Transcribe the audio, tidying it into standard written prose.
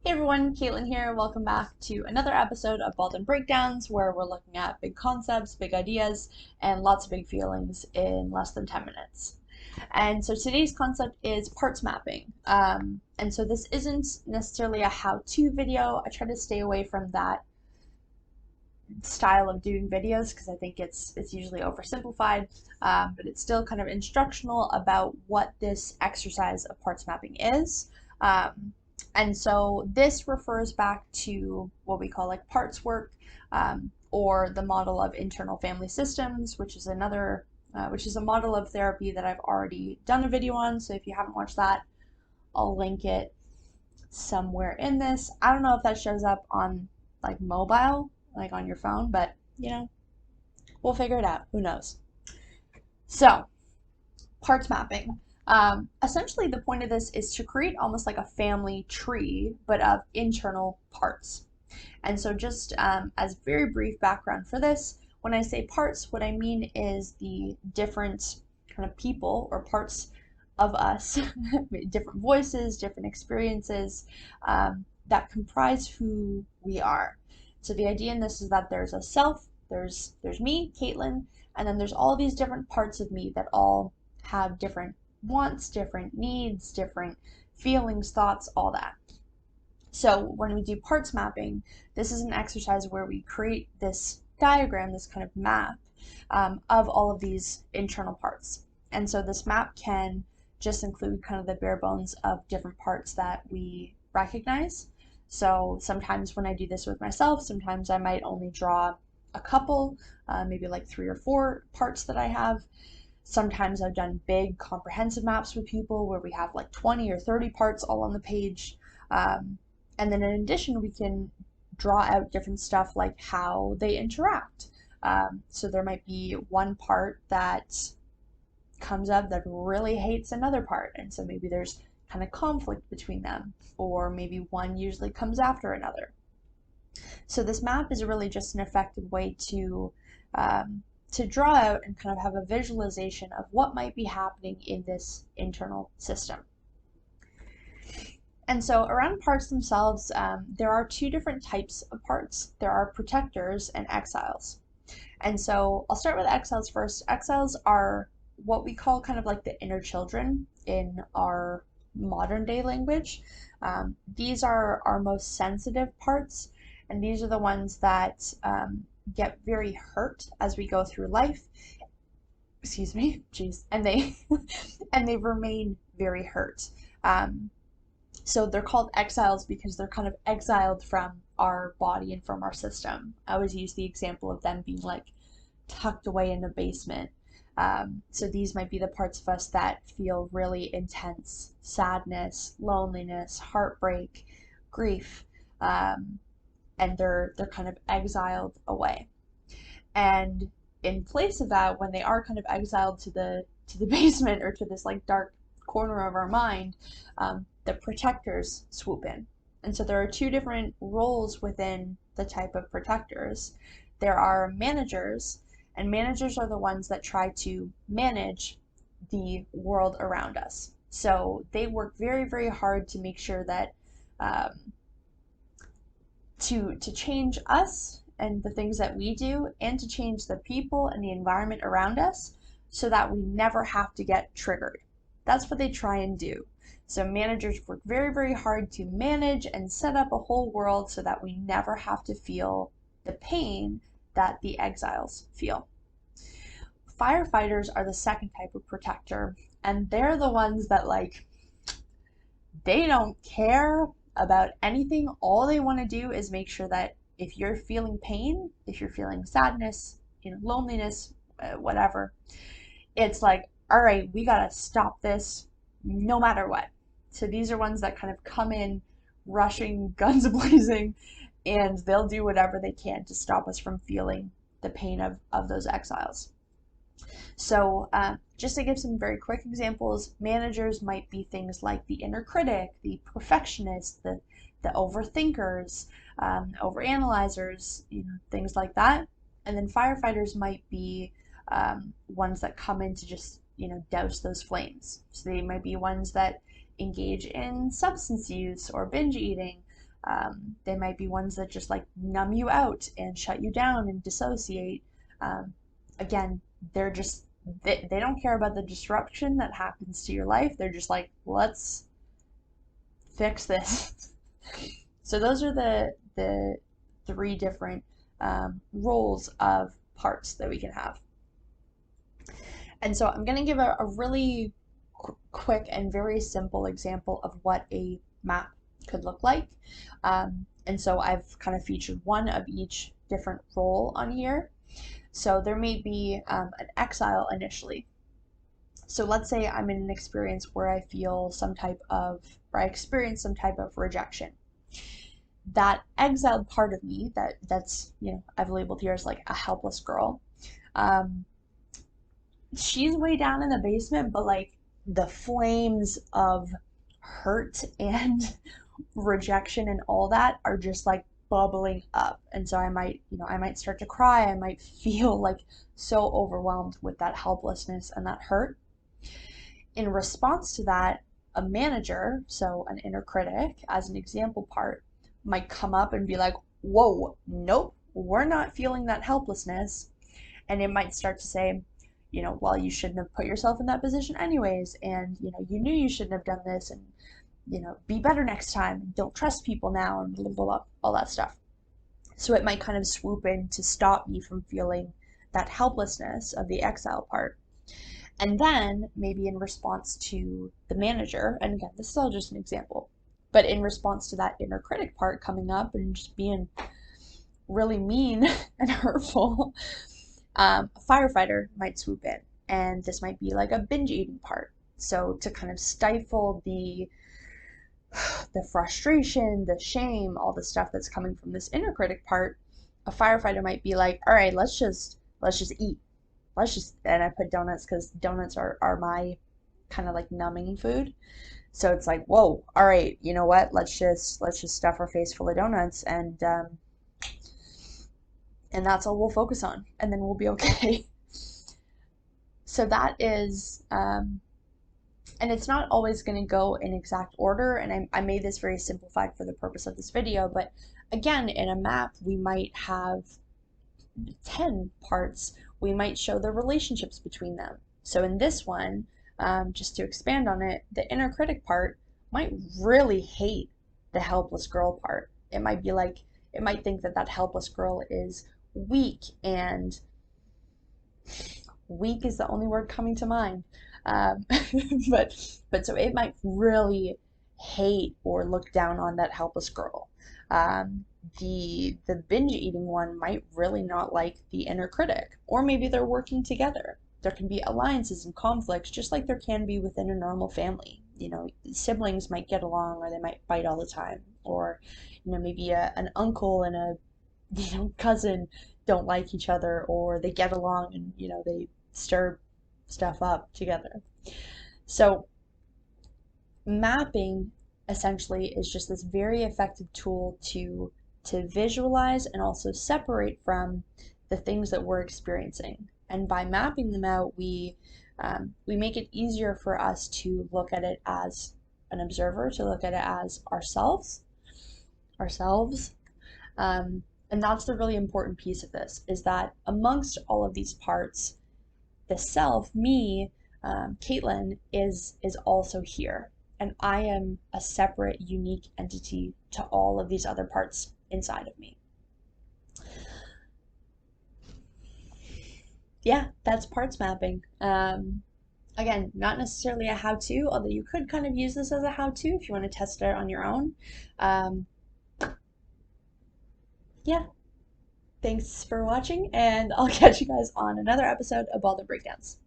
Hey everyone, Kaitlin here. Welcome back to another episode of Baldwin Breakdowns, where we're looking at big concepts, big ideas, and lots of big feelings in less than 10 minutes. And so today's concept is parts mapping. And so this isn't necessarily a how-to video. I try to stay away from that style of doing videos because I think it's usually oversimplified, but it's still kind of instructional about what this exercise of parts mapping is. And so this refers back to what we call like parts work, or the model of internal family systems, which is which is a model of therapy that I've already done a video on. So if you haven't watched that, I'll link it somewhere in this. I don't know if that shows up on like mobile, like on your phone, but we'll figure it out. Who knows? So, parts mapping. Essentially, the point of this is to create almost like a family tree, but of internal parts. And so, just as very brief background for this, when I say parts, what I mean is the different kind of people or parts of us, different voices, different experiences that comprise who we are. So the idea in this is that there's a self, there's me, Kaitlin, and then there's all these different parts of me that all have different wants, different needs, different feelings, thoughts, all that. So when we do parts mapping, this is an exercise where we create this diagram, this kind of map of all of these internal parts. And so this map can just include kind of the bare bones of different parts that we recognize. So sometimes when I do this with myself, sometimes I might only draw a couple, maybe like 3 or 4 parts that I have. Sometimes I've done big comprehensive maps with people where we have like 20 or 30 parts all on the page. And then in addition, we can draw out different stuff like how they interact. So there might be one part that comes up that really hates another part, and so maybe there's kind of conflict between them, or maybe one usually comes after another. So this map is really just an effective way to draw out and kind of have a visualization of what might be happening in this internal system. And so around parts themselves, there are 2 different types of parts. There are protectors and exiles. And so I'll start with exiles first. Exiles are what we call kind of like the inner children in our modern day language. These are our most sensitive parts, and these are the ones that get very hurt as we go through life. Excuse me, jeez, and they and they remain very hurt. So they're called exiles because they're kind of exiled from our body and from our system. I always use the example of them being like tucked away in a basement. So these might be the parts of us that feel really intense sadness, loneliness, heartbreak, grief, and they're kind of exiled away. And in place of that, when they are kind of exiled to the basement or to this like dark corner of our mind, the protectors swoop in. And so there are 2 different roles within the type of protectors. There are managers, and managers are the ones that try to manage the world around us. So they work very, very hard to make sure that to change us and the things that we do, and to change the people and the environment around us so that we never have to get triggered. That's what they try and do. So managers work very, very hard to manage and set up a whole world so that we never have to feel the pain that the exiles feel. Firefighters are the second type of protector, and they're the ones that they don't care about anything. All they want to do is make sure that if you're feeling pain, if you're feeling sadness, loneliness, whatever, it's like, all right, we gotta stop this no matter what. So these are ones that kind of come in rushing, guns blazing, and they'll do whatever they can to stop us from feeling the pain of those exiles. So just to give some very quick examples, managers might be things like the inner critic, the perfectionist, the overthinkers, overanalyzers, things like that. And then firefighters might be ones that come in to just douse those flames. So they might be ones that engage in substance use or binge eating, They might be ones that just like numb you out and shut you down and dissociate. Um, Again, they're just they don't care about the disruption that happens to your life. They're just like, let's fix this. So those are the three different roles of parts that we can have. And so I'm going to give a really quick and very simple example of what a map could look like. And so I've kind of featured one of each different role on here. So there may be an exile initially. So let's say I'm in an experience where I feel some type of, or I experience some type of rejection. That exiled part of me that's, I've labeled here as like a helpless girl. She's way down in the basement, but like the flames of hurt and rejection and all that are just like bubbling up. And so I might start to cry. I might feel like so overwhelmed with that helplessness and that hurt. In response to that, a manager, so an inner critic, as an example part, might come up and be like, whoa, nope, we're not feeling that helplessness. And it might start to say, well, you shouldn't have put yourself in that position anyways, and you knew you shouldn't have done this, and be better next time, don't trust people now, and blah, blah, blah, all that stuff. So it might kind of swoop in to stop me from feeling that helplessness of the exile part. And then maybe in response to the manager, and again, this is all just an example, but in response to that inner critic part coming up and just being really mean and hurtful, a firefighter might swoop in, and this might be like a binge eating part. So to kind of stifle the frustration, the shame, all the stuff that's coming from this inner critic part, a firefighter might be like, all right, let's just eat. And I put donuts because donuts are my kind of like numbing food. So it's like, whoa, all right, you know what? Let's just stuff our face full of donuts, and that's all we'll focus on, and then we'll be okay. So that is, and it's not always going to go in exact order, and I made this very simplified for the purpose of this video, but again, in a map, we might have 10 parts. We might show the relationships between them. So in this one, just to expand on it, the inner critic part might really hate the helpless girl part. It might be like, it might think that helpless girl is weak, and weak is the only word coming to mind. But so it might really hate or look down on that helpless girl. The binge eating one might really not like the inner critic, or maybe they're working together. There can be alliances and conflicts, just like there can be within a normal family. Siblings might get along, or they might fight all the time, or maybe an uncle and a cousin don't like each other, or they get along and they stir stuff up together. So mapping essentially is just this very effective tool to visualize and also separate from the things that we're experiencing. And by mapping them out, we make it easier for us to look at it as an observer, to look at it as ourselves. And that's the really important piece of this, is that amongst all of these parts, the self, me, Kaitlin, is also here. And I am a separate, unique entity to all of these other parts inside of me. Yeah, that's parts mapping. Again, not necessarily a how-to, although you could kind of use this as a how-to if you want to test it out on your own. Yeah, thanks for watching, and I'll catch you guys on another episode of Baldwin Breakdowns.